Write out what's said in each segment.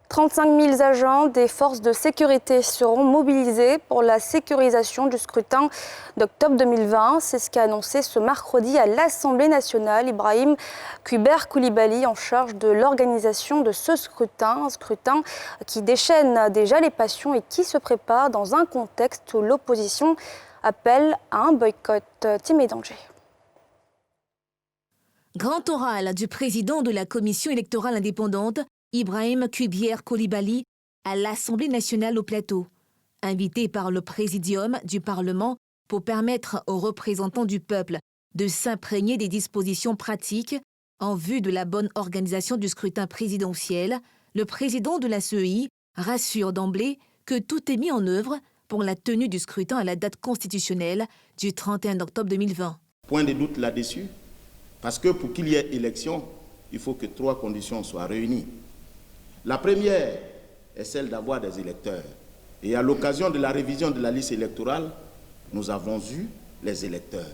35 000 agents des forces de sécurité seront mobilisés pour la sécurisation du scrutin d'octobre 2020. C'est ce qu'a annoncé ce mercredi à l'Assemblée nationale Ibrahim Kuber Koulibaly, en charge de l'organisation de ce scrutin. Un scrutin qui déchaîne déjà les passions et qui se prépare dans un contexte où l'opposition appelle à un boycott. Timé Danger. Grand oral du président de la commission électorale indépendante, Ibrahim Kuber Koulibaly, à l'Assemblée nationale au Plateau. Invité par le Présidium du Parlement pour permettre aux représentants du peuple de s'imprégner des dispositions pratiques en vue de la bonne organisation du scrutin présidentiel, le président de la CEI rassure d'emblée que tout est mis en œuvre pour la tenue du scrutin à la date constitutionnelle du 31 octobre 2020. Point de doute là-dessus, parce que pour qu'il y ait élection, il faut que 3 conditions soient réunies. La première est celle d'avoir des électeurs. Et à l'occasion de la révision de la liste électorale, nous avons eu les électeurs.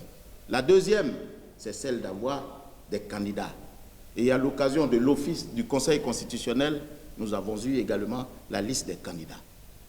La deuxième, c'est celle d'avoir des candidats. Et à l'occasion de l'office du Conseil constitutionnel, nous avons eu également la liste des candidats.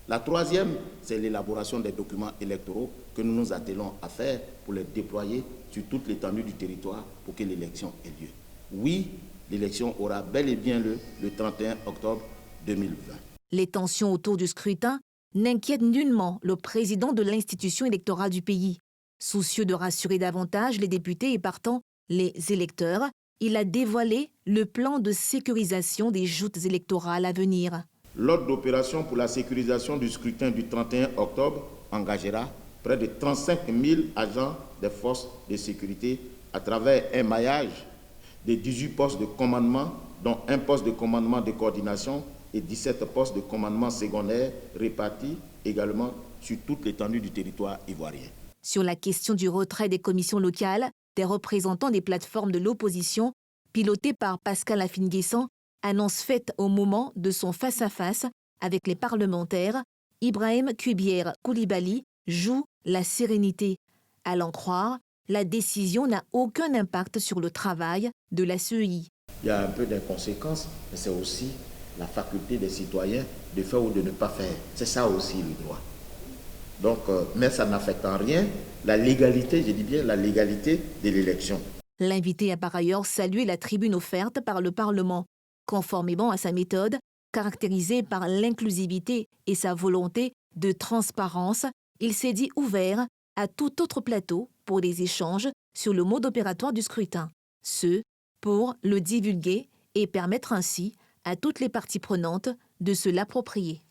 La troisième, c'est l'élaboration des documents électoraux que nous nous attelons à faire pour les déployer sur toute l'étendue du territoire pour que l'élection ait lieu. Oui, l'élection aura bel et bien lieu le 31 octobre 2020. Les tensions autour du scrutin n'inquiètent nullement le président de l'institution électorale du pays. Soucieux de rassurer davantage les députés et partant les électeurs, il a dévoilé le plan de sécurisation des joutes électorales à venir. L'ordre d'opération pour la sécurisation du scrutin du 31 octobre engagera près de 35 000 agents des forces de sécurité à travers un maillage de 18 postes de commandement, dont un poste de commandement de coordination et 17 postes de commandement secondaire répartis également sur toute l'étendue du territoire ivoirien. Sur la question du retrait des commissions locales, des représentants des plateformes de l'opposition, pilotés par Pascal Afine-Guessant, annonce faite au moment de son face-à-face avec les parlementaires, Ibrahim Kuber Koulibaly joue la sérénité. À l'en croire, la décision n'a aucun impact sur le travail de la CEI. Il y a un peu d'inconséquence, mais c'est aussi la faculté des citoyens de faire ou de ne pas faire. C'est ça aussi le droit. Donc, mais ça n'affecte en rien la légalité, je dis bien la légalité de l'élection. L'invité a par ailleurs salué la tribune offerte par le Parlement. Conformément à sa méthode, caractérisée par l'inclusivité et sa volonté de transparence, il s'est dit ouvert à tout autre plateau pour des échanges sur le mode opératoire du scrutin. Ce, pour le divulguer et permettre ainsi à toutes les parties prenantes de se l'approprier.